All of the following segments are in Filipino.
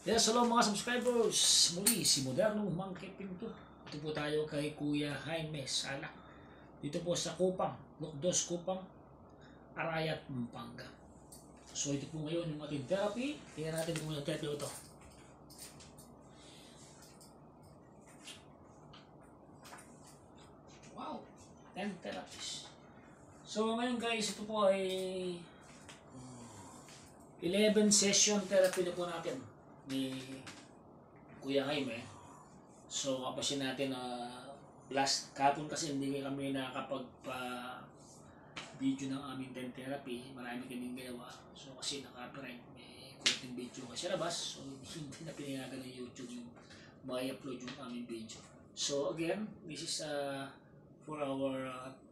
Yes, hello mga subscribers. Muli, si Modernong Monkey Pinto. Ito po tayo kay Kuya Jaime Salak. Dito po sa Kupang, Lucdos Kupang, Arayat, Pampanga. So ito po ngayon yung ating therapy. Tingnan natin kung yung therapy ito. Wow, 10 therapies. So ngayon guys, ito po ay 11 session therapy na po natin ni Kuya Jaime. So kapasin natin na last kapon kasi hindi kami nakakapag-video ng aming 10 therapy. Marami kaming ginawa. So kasi naka-copyright, may konting video kasi labas. So hindi na pinayagan ng YouTube yung ma-upload yung aming video. So again, this is for our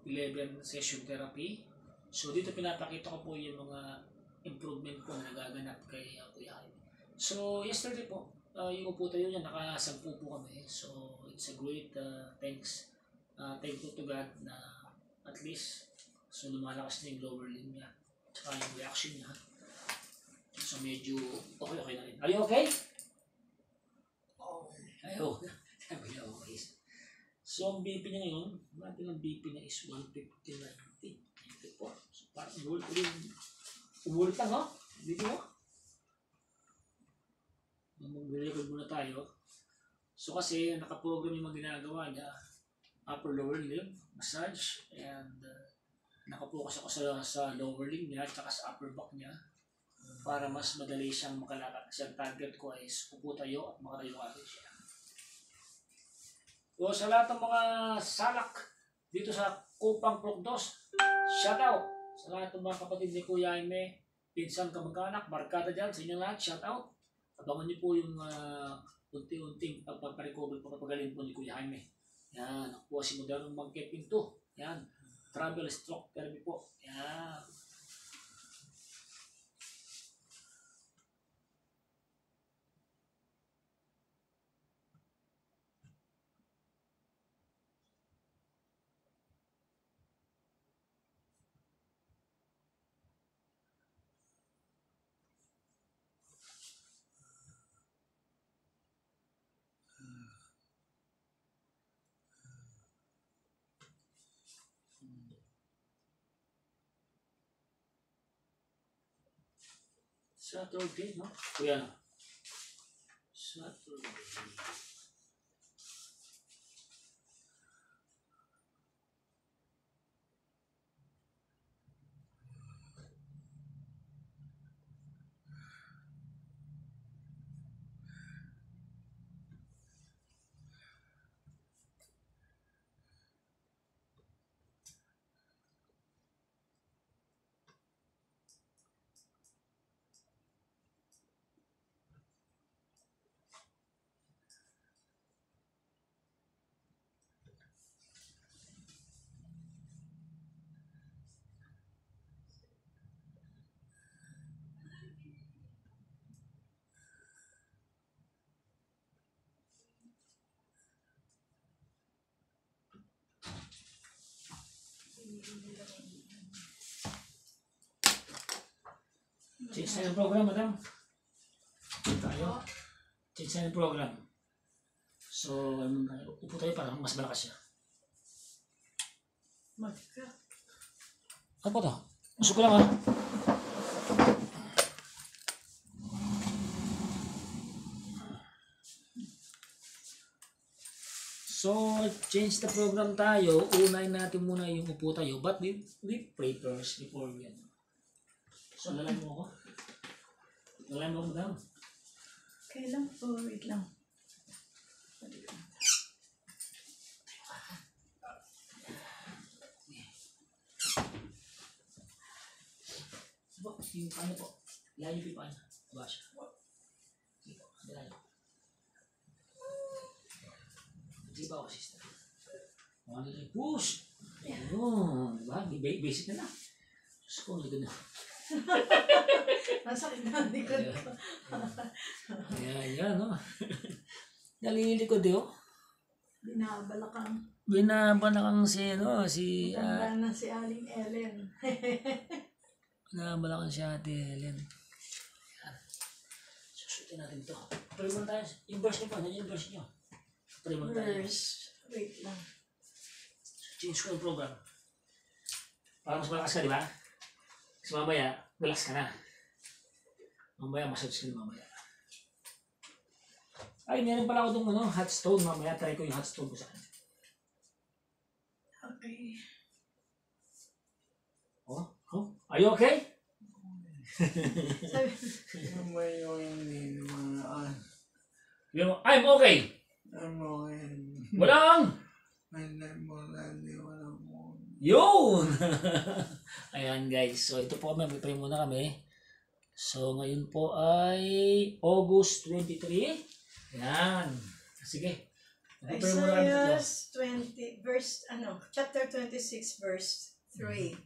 11 session therapy. So dito pinapakita ko po yung mga improvement po na nagaganap kay Kuya Jaime. So yesterday po, yung upo tayo niya, nakasagpo po kami. So it's a great thanks. Thank you to God na at least so lumalakas na yung lower limb niya. Tsaka yung reaction niya. So medyo okay na rin. Are you okay? Ayaw. Sabi niya okay. So ang BP niya ngayon, natin ang BP niya is 150-90. Ito po. So parang umulit lang, ha? Dito mo. Mag-record muna tayo. So kasi nakaprogram yung mga ginagawa niya. Upper lower limb, massage, and nakapokus ako sa lower limb niya at saka sa upper back niya para mas madali siyang makalakad. Kasi ang target ko ay upo tayo at makatayo agad siya. So sa lahat ng mga salak dito sa Kupang Lucdos, shout out! Sa lahat ng mga kapatid ni Kuya Jaime, pinsan, kamag-anak, barkada dyan, sa inyong lahat, shout out. Abangan niyo po yung unti-unting pagpaparecover, pagpapagaling po ni Kuya Jaime. Yan, ako po si Modernong Monkey Pinto. Yan, travel stroke therapy po. Yan. Saturday, no? Kuya, no? Saturday. Change na yung program, madam. Tayo. Change na yung program. So, upo tayo para mas malakas siya. Ano po ito? Masuk ko lang, ha? So, change the program tayo. Unahin natin muna yung upo tayo. But we pray first before we end. So, lalay mo ako. Lalay mo ako, madam. Kailan po? Wait lang. Yung ano po, layo po yung paano. Ba siya? Sige po, layo. Sige pa ako, sister. Mga nila, push! Ayun, diba? Basic na lang. Diyos ko, likod na. Masakit na ang likod ko. Ayan, no? Nalilikod yun. Binabalakang. Binabalakang si, ano, si... Tanda na si Aling Ellen. Binabalakang si Ate Helen. Ayan. Tingnan natin ito. Pray muna tayo. Yung verse niyo po. Nandiyan yung verse niyo. Pray muna tayo. Verse. Wait lang. Change ko yung program. Para mas malakas ka, di ba? Kasi mamaya, relax ka na. Mamaya, massage ka na mamaya. Ay, meron pala ako itong hot stone. Mamaya, try ko yung hot stone ko sa kanya. Okay. Oh? Are you okay? Sabi, May hindi naman. I'm okay. Ano Walang! wala mo. Yun! Ayan guys. So ito po kami. Mag-pray muna kami. So ngayon po ay August 23. Ayan. Sige. Mag-pray muna kami Isaiah dito. chapter 26, verse 3.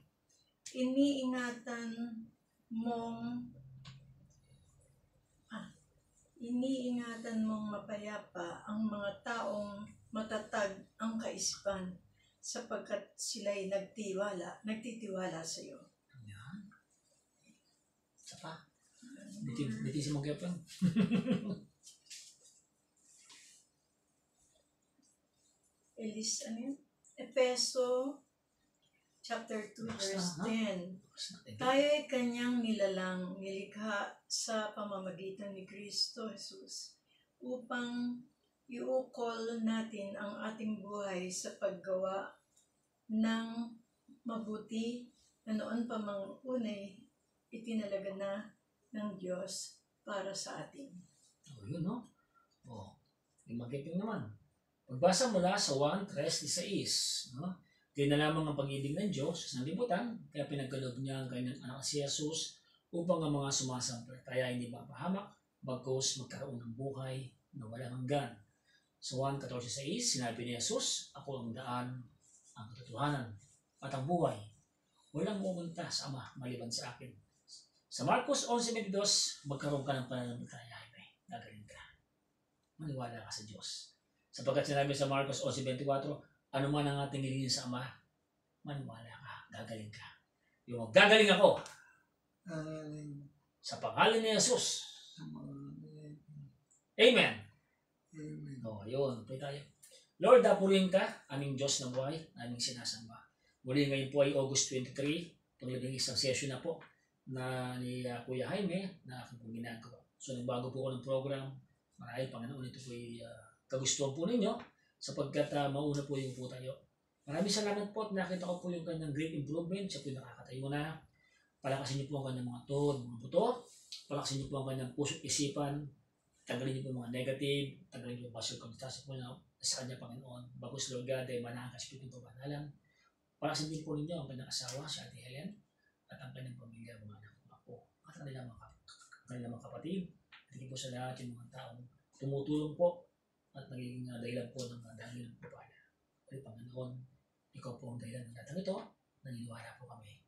Iniingatan mong mapayapa ang mga taong matatag ang kaisipan sapagkat sila'y nagtitiwala sa iyo. Ayan. Isa pa. Bitisin mo kaya pa. Efeso chapter 2, verse 10. Tayo'y kanyang nilikha sa pamamagitan ni Kristo Jesus upang iukol natin ang ating buhay sa paggawa ng mabuti na noon pa mang unay itinalaga na ng Diyos para sa atin. Oh, yun no? Oh, yung magiting naman. Pagbasa mula sa 1:3-6, no? Di na lamang ang pag-ibig ng Diyos sa sanlibutan, kaya pinagkaloob niya ang kanyang anak si Jesus upang ang mga sumasampalataya hindi mapahamak, bagkus magkaroon ng buhay na walang hanggan. Sa 1:14-6, sinabi ni Jesus, ako ang daan, ang katotohanan, at ang buhay. Walang pumunta sa Ama maliban sa akin. Sa Marcos 11:22, magkaroon ka ng pananampalataya, gagaling ka. Maniwala ka sa Diyos. Sapagkat sinabi sa Marcos 11:24, ano man ang ating hilingin sa Ama, maniwala ka, gagaling ka. Yung gagaling ako, sa pangalan ni Jesus. Amen. O, yun. Pray tayo. Lord, purihin ka, aming Diyos ng buhay, aming sinasamba. Muli ngayon po ay August 23, panglabing isang session na po na ni Kuya Jaime na aking pong ginagawa. So, nagbago po ko ng program. Marahil, Panginoon, ito po ay kagustuhan po ninyo sapagkat mauna po yung po tayo. Maraming salamat po at nakita ko po yung kanyang great improvement. Siya po yung nakakatayo na. Palakasin niyo po ang kanyang mga tuhod, mga buto. Palakasin niyo po ang kanyang puso at isipan. Tanggalin niyo po mga negative. Tanggalin niyo po basal kontrasyon po na sa kanya, Panginoon. Bagos Lord God, ay manahan ka Espiritu ng Pabanalan. Palakasin din po ninyo ang kanyang asawa, si Ate Helen, at ang kanyang pamilya, mga anak, mga po, at ang kanilang mga kapatid. At po sa lahat yung mga taong tumutulong po at nagiging dahilan po ng dahil ng pagpapala. Ay, Panginoon, ikaw po ang dahilan ng lahat ng ito. Naniniwala po kami.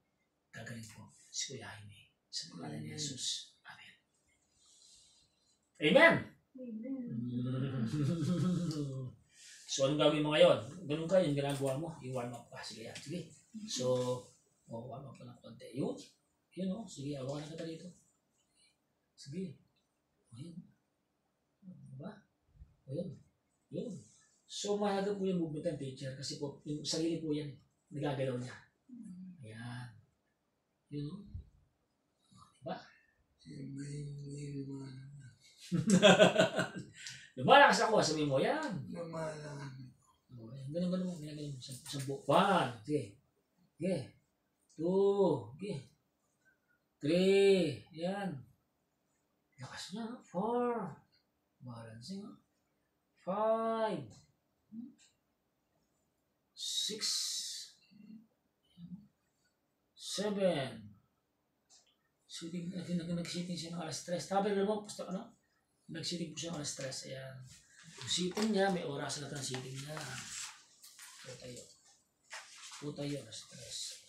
Gagaling po si Kuya Jaime. Sa pangalan ni Jesus. Amen. Amen! Amen. So, anong gagawin mo ngayon? Ganun ka, yung ginagawa mo. Yung warm up pa. Sige yan. Sige. So, warm up pa ng konti. Yun. Yun o. Sige, awakan na kita dito. Sige. Ayun. Diba? Ayun. Yun. So, mahalaga po yung movement ng teacher kasi po, yung sarili po yan. Nagagalaw niya. Ayan. Yun o. Diba? Lumalakas ako. Sabihin mo, yan. Ganun mo. Ganun. Sampo. 1. Sige. Sige. 2. Sige. 3. Yan. Lakas niya. 4. Balancing. 5. 6. 7. Sitting, nag-sitting siya ng alas 3. Sabi mo, basta ano? Nag-sitting po siya ng alas 3. Ayan. Yung sitting niya, may oras na ng sitting niya. Po tayo, alas 3.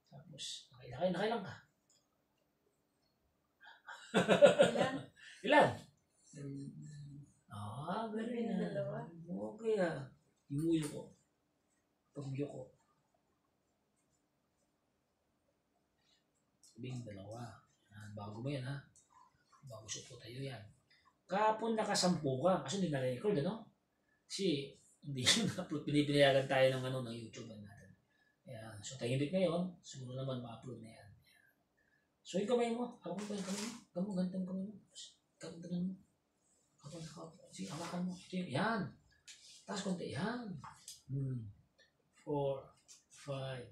Tapos, nakailang ka? Ilan? Ilan? Galing na. Dalawa. Okay Yung ulo ko. Pagyo ko. 12. Yan, bago mo yan ha. Bago po tayo yan. Kahapon nakasampu ka. Kasi hindi na-record ano? Kasi hindi yun upload. Pinipinayagan tayo ng ano ng YouTube natin. Yan. So tahimik ngayon. Siguro naman ma-upload na yan. So yung kamay mo. Hawak mo pa yung kamay mo. Gamo, ganito yung kamay mo. Ganito mo. Sige, hawakan mo. Yan. Tapos konti. Yan. 4, 5,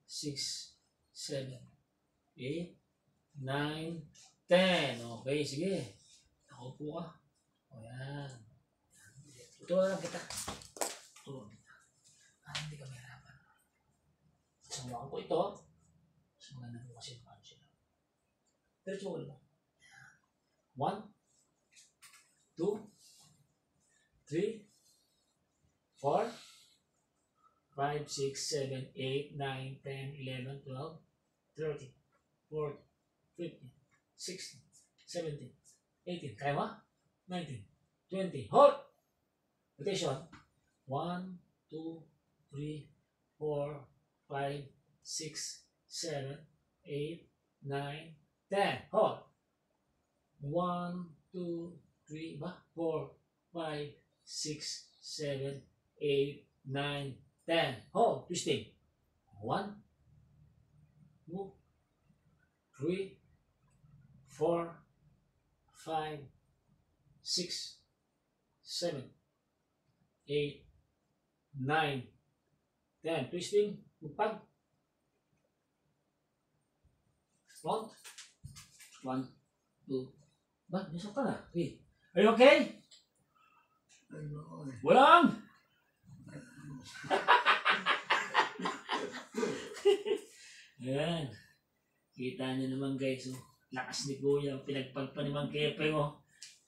6, 7, 8, 9, 10. Okay, sige. Nakaupo ka. O yan. Tutuwa lang kita. Tutuwa kita. Hindi ka mahirapan. Samahan ko ito. Mas maganda po kasi paano sila. Diretso ko lang. 1, 2, 3, 4, 5, 6, 7, 8, 9, 10, 11, 12, 13, 14, 15, 16, 17, 18. Kaya mo? 19, 20. Hold! Rotation. 1, 2, 3, 4, 5, 6, 7, 8, 9, 10. Hold! 1, 2, 3, 4, 5, 6, 7, 8, 9, 10. Hold. Twisting. 1, 2, 3, 4, 5, 6, 7, 8, 9, 10. Twisting. Lupag. Front. 1, 2. Ba? Nasaan ka na? Okay. Are you okay? Ano eh. Walang! Ayan. Kita niyo naman guys. Oh. Lakas ni Kuya. Pinagpagpa ni Mang Kepe mo.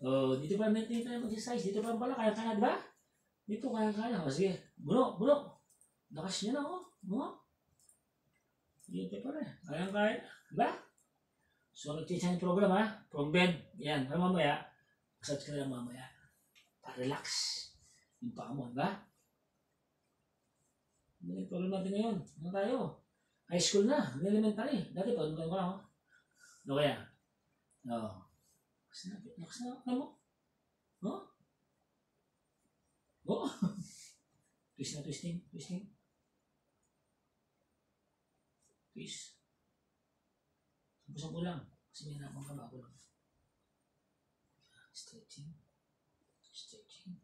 Oh, dito pa natin tayo mag-exercise. Dito pa pala. Kaya-kaya, di ba? Dito kaya-kaya. O sige. Bulok, bulok. Lakas niya na, oh. Bulok. Dito pa rin. Kaya-kaya. Di ba? So, nag-change yung program, ha? From bed. Yan. Para mamaya. Massage ka lang mamaya. Para relax. Yung paa mo, di ba? Ano yung program natin ngayon? Ano tayo? High school na. Elementary. Dati pa, ko lang, oh. Ano kaya? Oo. Lakas na. Ano mo? Oh? Oh? Twist na, twisting. Twisting. Twist. Sampusang ko lang. Kasi may napang ka bago lang. Stretching. Stretching.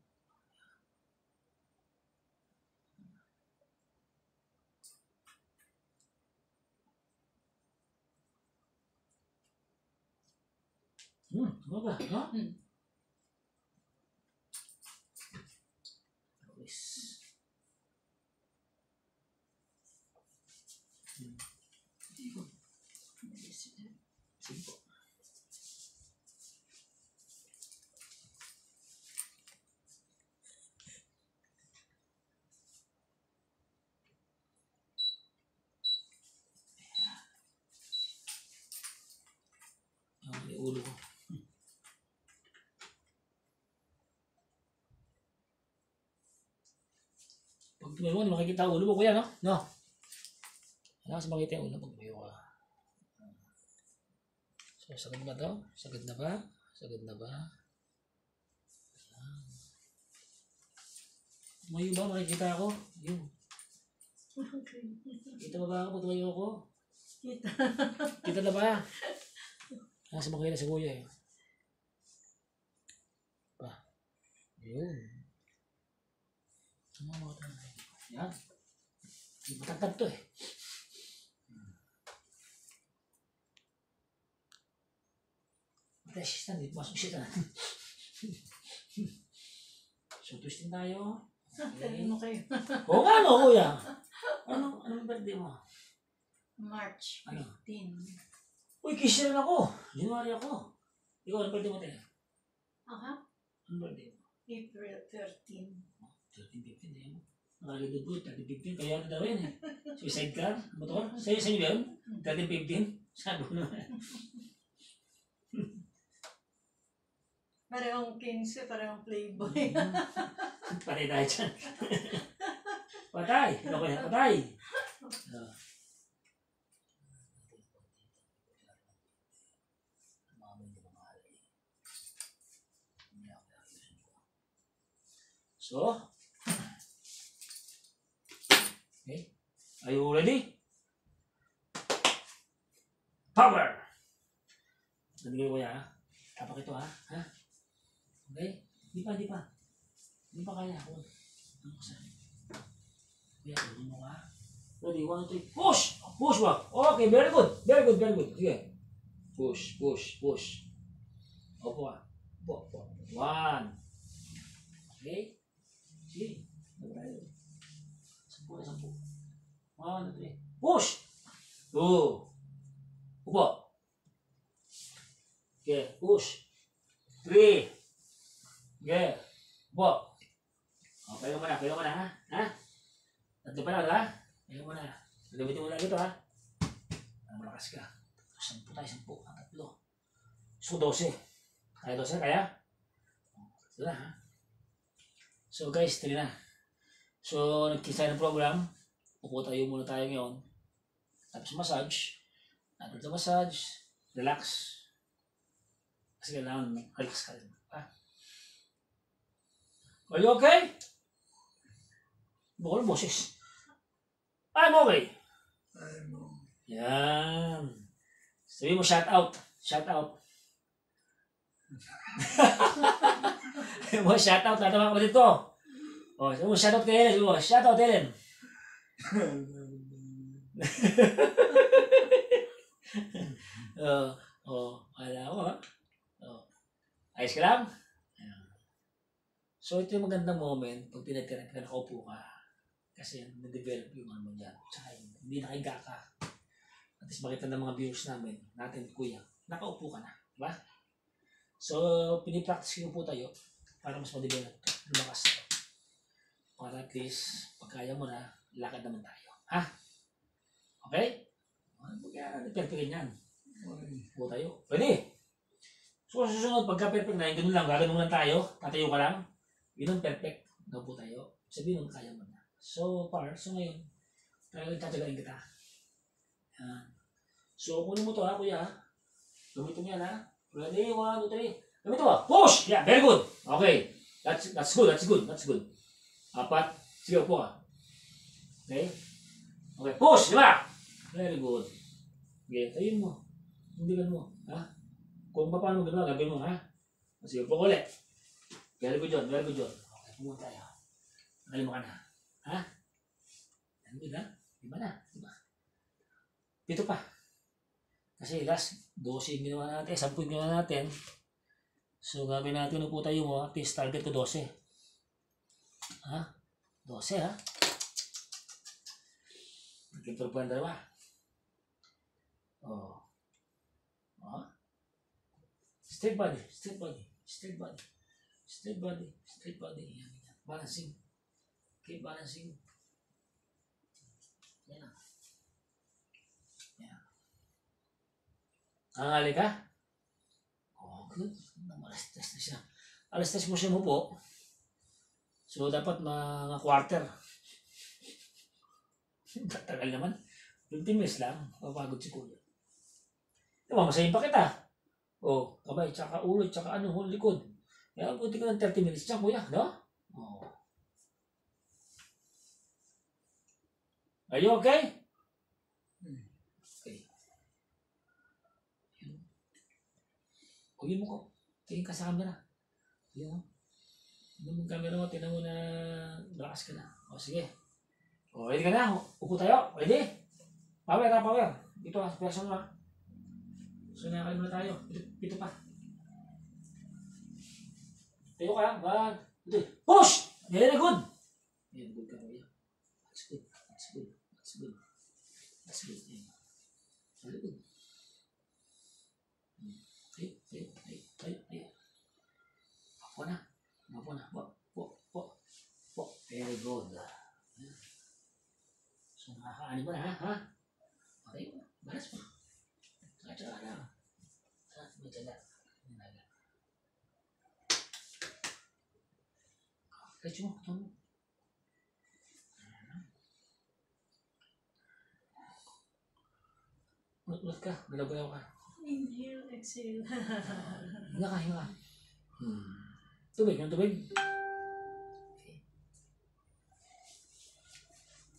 Ano ba? No? Twist. Sige po. Ang ulo ko. Pag tumayo mo, makikita ang ulo mo, kuya, no? No? Wala kasi makita yung ulo pag tumayo ka. So, sagad na to? Sagad na ba? Sagad na ba? Tumayo ba? Makikita ako? Yun. Kita ba ba ako pag tumayo ako? Kita. Kita na ba? Nasa makikita si kuya eh. Pa. Yun. Ano mga tayo? Yan. Matagtag to eh. Matessis na, hindi masok siya na. So, twisting tayo. Tanong mo kayo. Oo nga no, kuya. Anong birthday mo? March Ano? 15. Uy, kiss rin ako. January ako. Ikaw, anong birthday mo tayo? Aha. Anong birthday mo? April 13. 13-15 din mo. Nakalagay doon 13-15. Kaya ano daw yun eh. Suicide car, motor. Sa'yo ba yun? 13-15. Sabi ko naman. Parehong 15, parehong playboy. Patay tayo dyan. Patay. Ano kaya? Patay. So, okay. Are you ready? Power! Nandito ko ya, ha? Tapak ito, ha? Ha? Okay? Di pa. Di pa kaya ako. Ano ko sa'yo? Kuya, ulit mo ka. Ready, 1, 2, 3. Push! Push ba? Okay, very good. Sige. Push. Opo ka. Opo. 1. Okay? Sige. Ano tayo? 10. 1, 2, 3. Push! 2. Upo. Okay, push. 3. Okay. Upo. Okay, kayo mo na, ha? Ha? Tatlo pa lang, ha? Kayo mo na. Gamitin mo lang ito, ha? Malakas ka. 10 tayo, 10. Ang 3. So, 12. Kaya 12, kaya? Ito na, ha? So, guys, 3 na. So, nagkisa ng program. Upo tayo muna tayo ngayon. Tapos massage. After the massage, relax. Kasi kailangan relax ka rin. Ha? Are you okay? Bukol boses. I'm okay. Yan. Sabi mo, shout out. Shout out. Mo, shout out. Lahat ng mga kapatid ko. O, sabi mo, shout out kay Ellen. Sabi mo, shout out Ellen. Wala ako, ha? Ayos ka lang? Ayan. So, ito yung magandang moment pag pinakaupo ka. Kasi na-develop yung ano mo dyan. Tsaka hindi nakahiga ka. At least makita ng mga viewers natin, kuya, nakaupo ka na. Diba? So, pinipractice ko po tayo para mas ma-develop ito. Lumakas ito. Para at least, pag kaya mo na, lakad naman tayo. Ha? Okay? Kaya, perfectin yan. Upo tayo. Pwede. So, susunod, pagka perfect na, ganun lang, gagano'n lang tayo, tatayo ka lang, yun ang perfect, naupo tayo, sabihin mo, kaya mo na. So, ngayon, talagang tatagain kita. Yan. So, kunin mo to, ha, kuya, gamitin mo yan, ha. Ready, 1, 2, 3. Gamitin mo, push! Yeah, very good. Okay, that's good. 4. Sige, upo ka. Okay? Okay, push, di ba? Very good. Okay, tayin mo. Hindi mo, ha? Kung paano gano'n, gagawin mo, ha? Sige, upo ko ulit. Very good yun. Okay, pumunta tayo. Nakalim mo ka na. Ha? Very good, ha? Diba na? 7 pa. Kasi last, 12 yung ginawa natin, 10 yung ginawa natin. So, gagawin natin, upo tayo mo, at least target ko 12. Ha? 12, ha? Nagkintor po ang dalawa. Straight body. Yan. Balancing. Okay, balancing. Yan na. Yan. Nangali ka? Good. Alas-stress na siya. Alas-stress mo siya mo po. So, dapat mga quarter. Tagal naman. 15 minutes lang. Papagod si kuya. Masayin pa kita. Kamay, tsaka ulo, tsaka likod. Kaya buti ka ng 30 minutes dyan, kuya, no? Are you okay? Okay. Huwagin mo ko. Tingin ka sa camera. Tingin mo yung camera mo, tingnan mo na malakas ka na. Sige. Ready ka na? Upo tayo? Ready? Power. Dito ka, person mo. So, nakakalim na tayo. Ito pa. Tayo ka. 1, 2, push! Very good. Very good ka, kuya. That's good. Very good. Tayo. Apo na. Po. Very good. So, nakakaanin mo na, ha? Okay. Balas mo. Tsaka na. Magdala. Kaya mo. Ulit ka. Galaw-galaw ka. Inhale, exhale. Hinga ka. Tubig. Okay.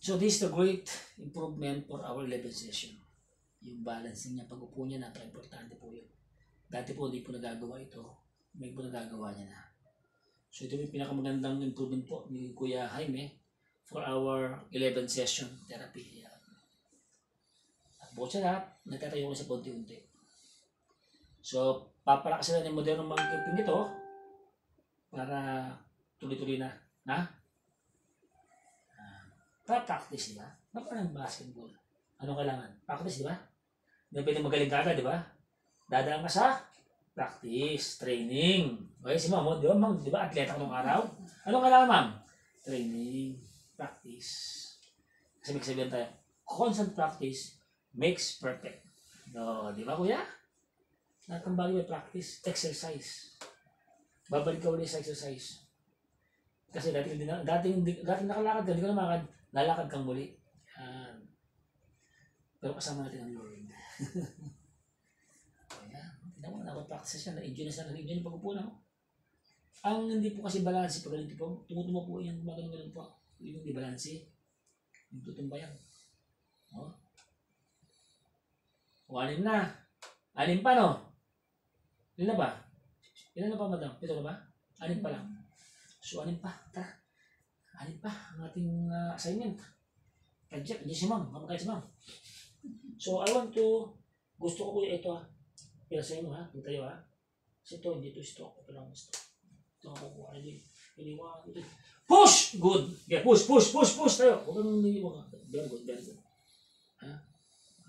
So this is the great improvement for our 11 session. Yung balancing niya, pag-upo niya, napaka-importante po yun. Dati po, hindi po nagagawa ito. May po nagagawa niya na. So ito yung pinakamagandang improvement po ni Kuya Jaime for our 11 session therapy. At po siya lahat, nagtatayo ko sa konti-unti. So, papalakasin natin yung modernong mga equipment ito para tuloy-tuloy na. Ha? Practice, di ba? Parang basketball. Ano kailangan? Practice, di ba? Hindi pwede magaling ka agad, di ba? Dadaan ka sa practice, training. Okay, si ma'am, di ba, ma'am? Di ba, atleta ka nung araw? Ano kailangan, ma'am? Training, practice. Kasi may sabihin tayo, constant practice makes perfect. No, di ba, kuya? Lahat ng bagay may practice, exercise. Babalik ka ulit sa exercise. Kasi dating nakalakad ka, hindi ka namakad, lalakad kang muli. Yan. Pero kasama natin ang Lord. Ayan. Tignan mo, nakapag-practice siya, na-enjoy na siya, na-enjoy yung pag-upo na. Ang hindi po kasi balanse pag ganito po, tumutumo po yung magano'n po. Yung hindi balanse, yung tutumba yan. O? O, 6 na. 6 pa, no? Ilan na ba? Ilan na pa, madam? 7 na ba? 6 pa lang. So, 6 pa. Tara. 6 pa ang ating assignment. Project. Hindi si ma'am. Kamakahit si ma'am. So, I want to, gusto ko po ito ha. Kaya sa inyo ha. Hindi tayo ha. Kasi ito, hindi ito stroke. Ito lang gusto. Ito ako po. Iniwan. Ito. Push! Good. Yeah, push tayo. Huwag kang niliwan ka. Very good. Ha?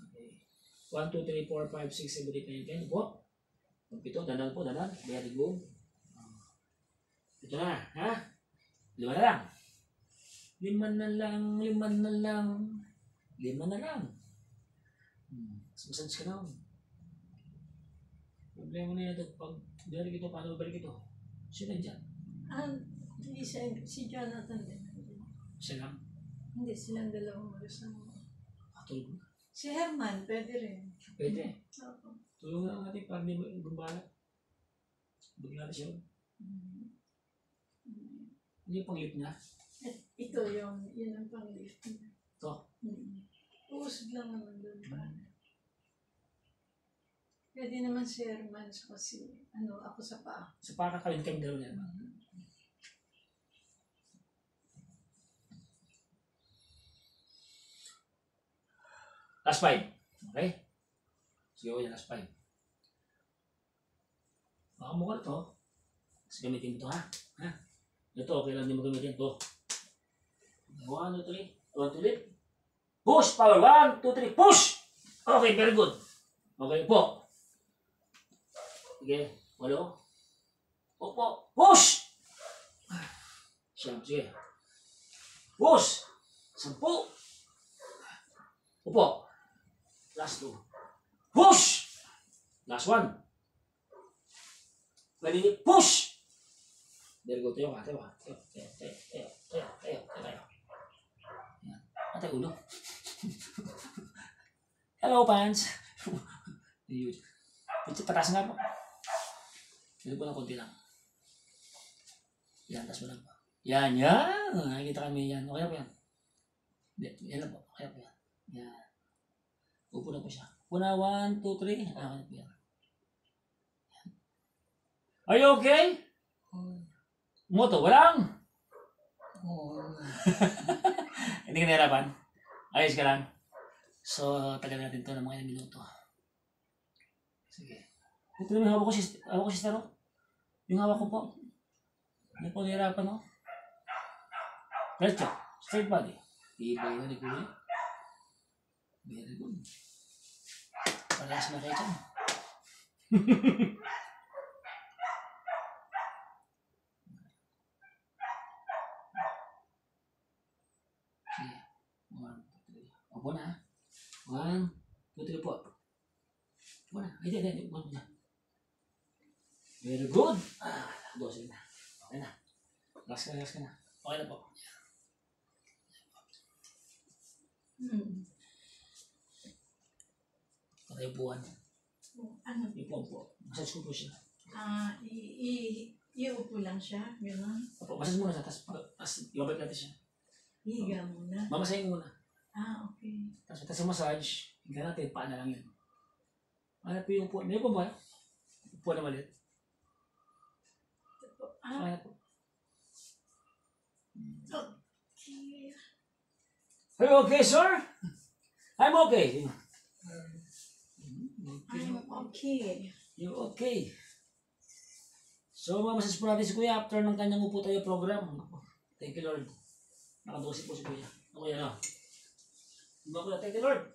Okay. 1, 2, 3, 4, 5, 6, 7, 8, 9, 10. Po. Pito. Danan po. Danan. Very good. Ito na. Ha? 5 na lang. 5 na lang. 5 na lang. 5 na lang. Massage ka na. Problema na ito. Pag balik ito, paano balik ito? Sino dyan? Si Jonathan din. Siya lang. Hindi, silang dalawang magkasama. Tulog na. Si Herman, pwede rin. Pwede. Opo. Tulog na natin para hindi gumbala. Bigla na siya. Hindi yung pang-lift niya. Ito yun ang pang-lift niya. Ito. Usod lang naman doon pa. Pwede naman si Herman kasi ako sa paa. So para kami dalawa niya. Last 5. Okay? Sige ko yan, last 5. Baka mo ka na ito. Tapos gamitin mo ito ha. Ha? Ito, okay lang din mo gamitin ito. 1, 2, 3. 1, 2, 3. Push! Power! 1, 2, 3. Push! Okay, very good. Okay po. Sige, 8. Opo. Push! Siyam, sige. Push! 10. Opo. Last 2. Push! Last 1. Pwede push! Very good. Tayo ka. Tayo. Atay ulo. Hello, pants. Pataas nga po. Pwede po ng konti lang. Yan, taas mo lang po. Yan. Nakikita kami yan. Okay po yan. Yan lang po. Okay po yan. Yan. Upo na po siya. Una, 1, 2, 3. Okay po yan. Are you okay? Moto, walang? Hindi ka nahirapan? Ayos ka lang? So, tagal natin ito ng mga ilang minuto. Sige. Ito naman hawak ko sister, no? Yung hawak ko po. Hindi po nahirapan, no? Diretso. Straight body. Ibay na ni Kuya. Very good. Parehas na kayo dyan. Sige. 1, 2, 3. Opo na. 1, 2, 3 po. Opo na. Hindi. Opo na. Very good. 12 na. Okay na. Relax ka na. Okay na po. Patay upuan. Ipuan po. Massage ko po siya. Iupo lang siya, gano'n. Opo, massage muna siya. Tapos ibabalik natin siya. Higa muna. Mamasahin muna. Okay. Tapos massage, hingga natin, paa na lang yun. Ano po yung upo? May upo ba? Upo na maliit. Ito po. Ano po? Okay. Are you okay, sir? I'm okay. I'm okay. You're okay. So, mamassage po natin si Kuya after ng kanyang upo tayo program. Thank you, Lord. Nakadosi po si Kuya. Ako yan, ha? Diba, Kuya? Thank you, Lord.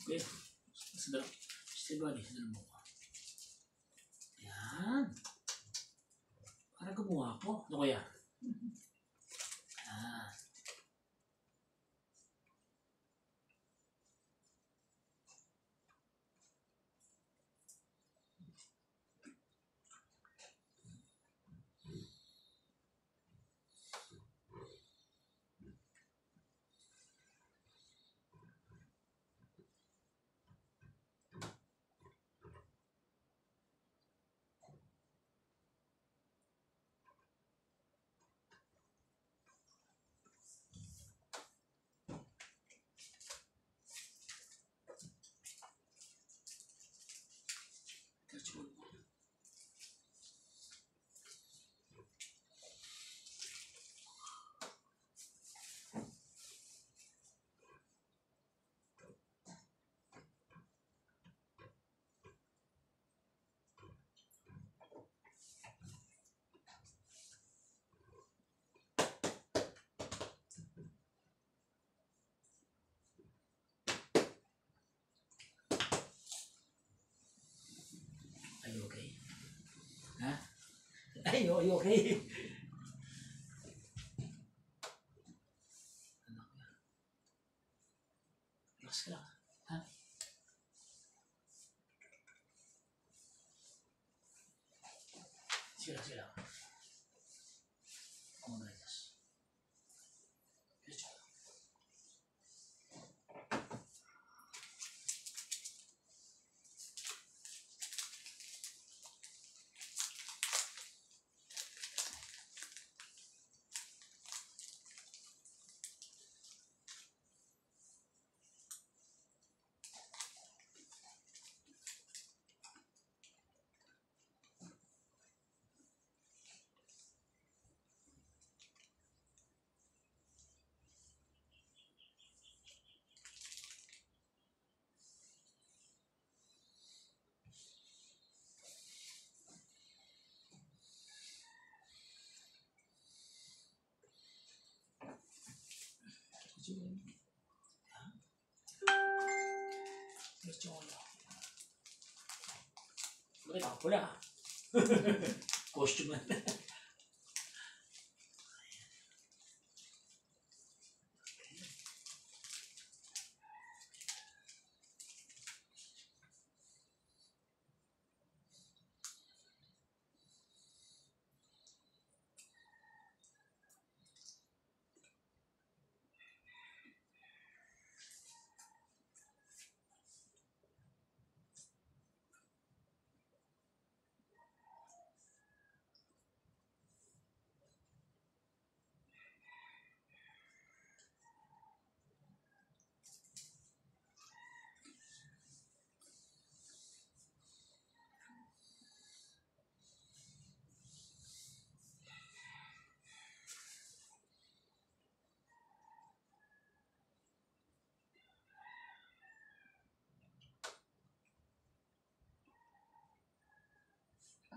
Okay. Sadala. Sadala mo. Yan. Parang gumawa po. Ano kaya? Yan. Are you okay? Ha? Are you okay? Anak ko yan. Relax ka lang. Ha? Sige lang, sige lang. Come on, Reyes. Diretso. Diretso mo lang. Bakit ako pula? Costume man.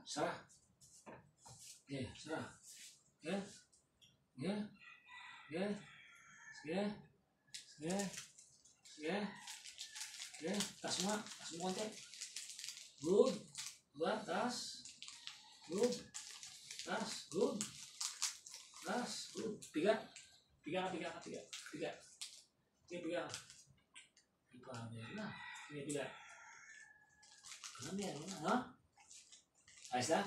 Sara. Okay, Sara. Okay. Okay. Okay. Sige. Sige. Sige. Sige. Tas mo nga. Tas mo konti. Good. Diba? Tas. Good. Tas. Good. Tas. Good. Piga. Piga ka, piga ka, piga. Piga. Sige, piga ka. Ipa, meron na. Sige, piga. Meron na, ha? Ayos na?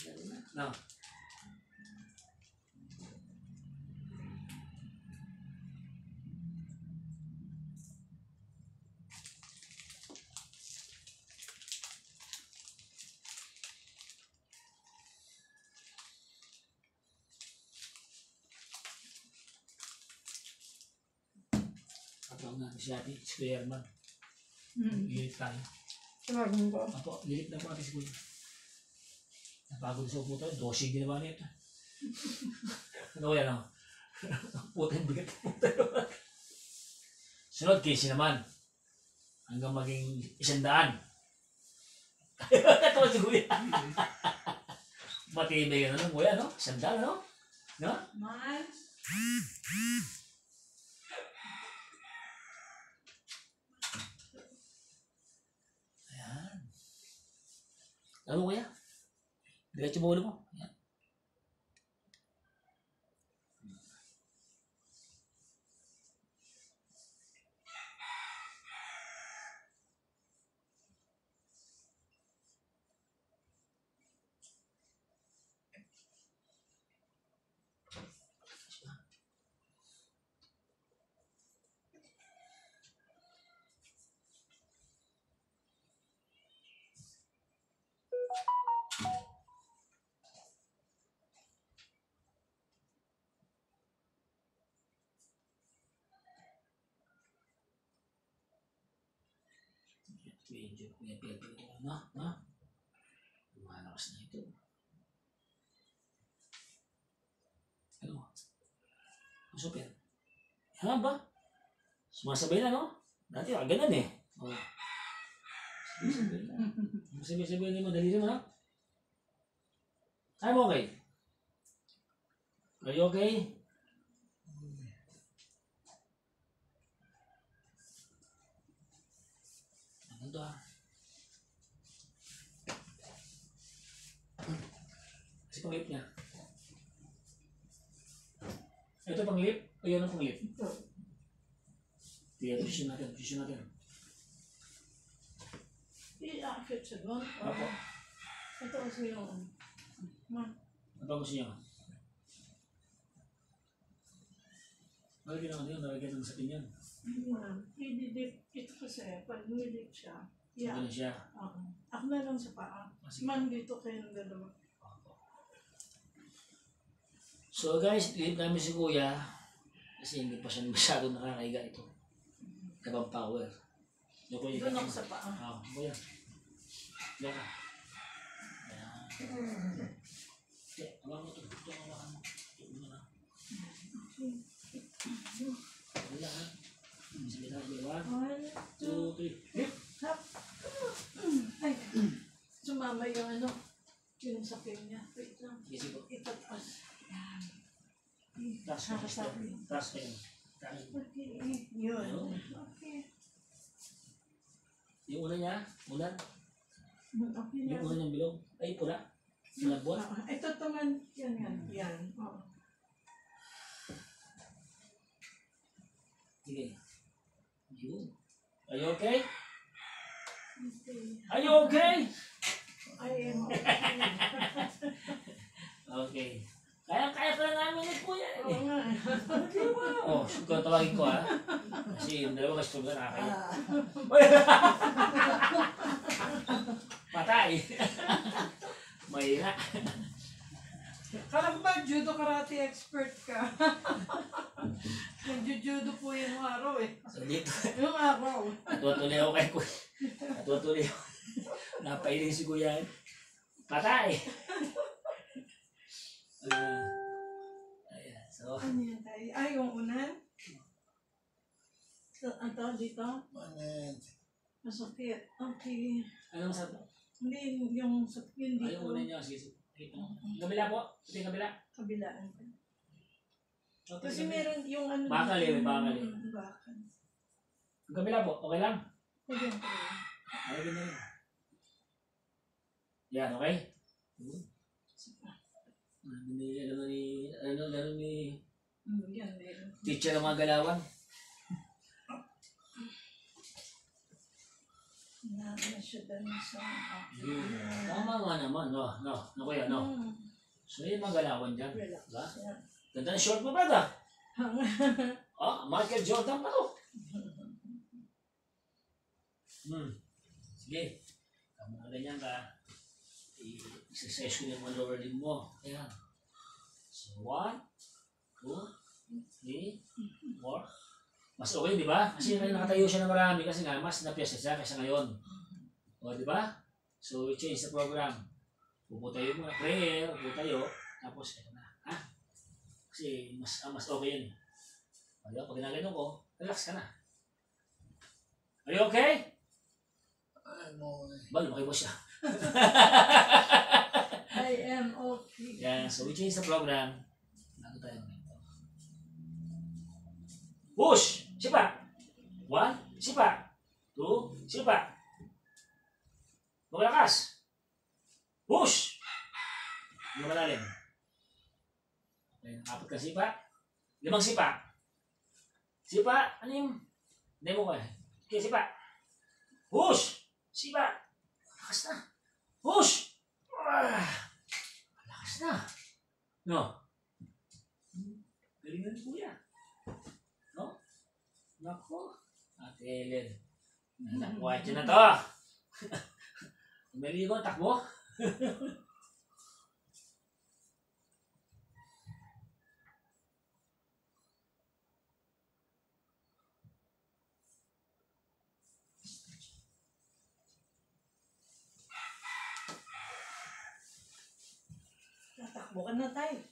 Meron na. No. Patawag natin si Ate, si Kuya Herman. Lilit tayo. Tawagin ko. Apo, lilit na po natin si Kuya. Napagod sa upo tayo, 12 ginawa nito. Ano yan ako? Puta yung bigat po tayo. Sunod, Casey naman. Hanggang maging 100. Ito si Kuya. Matibay ka na lang, Kuya, no? 100, no? No? Man. Ayan. Ano, Kuya? Diretso mo ulo mo. Ayan. Medyo pinapilpil ko na, ha? Lumalakas na ito. Ano? Super. Ha ba? Sumasabay na, no? Dati, ganun eh. Oh. Sabay na. Sabay mo, dali mo, ha? I'm okay. Are you okay? Ano to, ha? Kasi panglip niya. Ito panglip? O yan ang panglip? Ito. Tiyan, position natin, position natin. I-akit siya doon. Apo. Ito kasi yung... Man. Ano ba gusto niya? Nalagyan naman yun, nalagyan ng sapin yan. Man. I-dip. Ito kasi, pag nilip siya, Ganun siya. ako na lang sa paa. Sige. Man, dito kayong dalawa. So guys, ilip namin si Kuya kasi hindi pa siya masyado nakakaiga ito. Kabang power. Yung Kuya, Doon ako sa paa. Kuya. Diyan ka. Ayan. Okay, hawakan mo ito. Ito ang hawakan mo. Ito mo na. Wala ha. Sabi na, 1, 2, 3. Hip! Hap. Ay. Sumama yung ano. Yung sakit niya. Wait lang. Sige po. Itatas. Yan. Taas ko. Taas kayo. Taas. Okay. Yun. Okay. Yung una niya, ulan. Okay na. Yung una niyang bilog. Ay, pula. Malabot. Ito naman. Yan. Yan. Oo. Sige. Yun. Are you okay? Okay. Are you okay? I am okay. Okay. Kaya pala namin ni Kuya. Oo nga. Oh, kung tawagin ko ha. Kasi yung dalawa kasi tulad nakakaya. Patay. Mahina. Kala ko ba judo karate expert ka? Nag-judo po yung araw eh. So dito, Yung araw. natutuloy ako kay Kuya. Natutuloy ako. Napailing si Kuya. Patay. Ayan, so. Ano yan tayo? Ay, yung unan? So, ang tawag dito? Manit. Masakit. Okay. Ano masabi? Hindi yung yun Ayaw dito. muna niya. Sige. Yung kabila po. Ito yung kabila. Kabilaan. Ito Kasi yung kabila. meron yung ano. Bakal eh, may bakal eh. Bakal. Yung kabila po. Okay lang? Ayan. Ayaw din na rin. Yan, okay? Ano ni Yan, meron. teacher ng mga galawan? Nasyudan sa Tama nga naman, no, kuya, no. So yung mga galawan dyan, Relax. diba? Yan. Ganda ng short mo, brother. Michael Jordan pa to. Sige. Kung mga ganyan ka, i-exercise ko yung mga lower limb mo. Ayan. So, 1, 2, 3, 4. Mas okay, di ba? Kasi nakatayo siya na marami kasi nga, mas napiyasa siya kaysa ngayon. O, di ba? So, change the program. Puputayo mo na prayer, puputayo, tapos ito na. Ha? Kasi mas okay yun. O, di ba? Pag ginagano ko, relax ka na. Are you okay? I'm okay. Ba, lumaki mo siya. I am okay. Yeah, so we change the program. Ano tayo ngayon? Push! Sipa! 1, sipa! 2, sipa! Maglakas! Push! Hindi malalim. Okay, 4 ka sipa. 5 sipa. Sipa, ano yung? Hindi mo kaya. Okay, sipa. Push! Sipa! Lakas na. Push! Lakas na. No? Galingan ni kuya. No? Nako. Ate Ellen. Nakuha na to. Maligo, takbo. Tatakbo ka na tayo.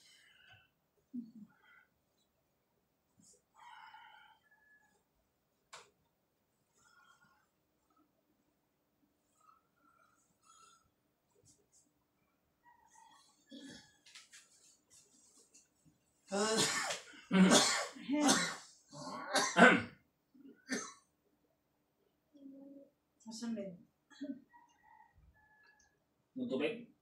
Masamid. Yung tubig.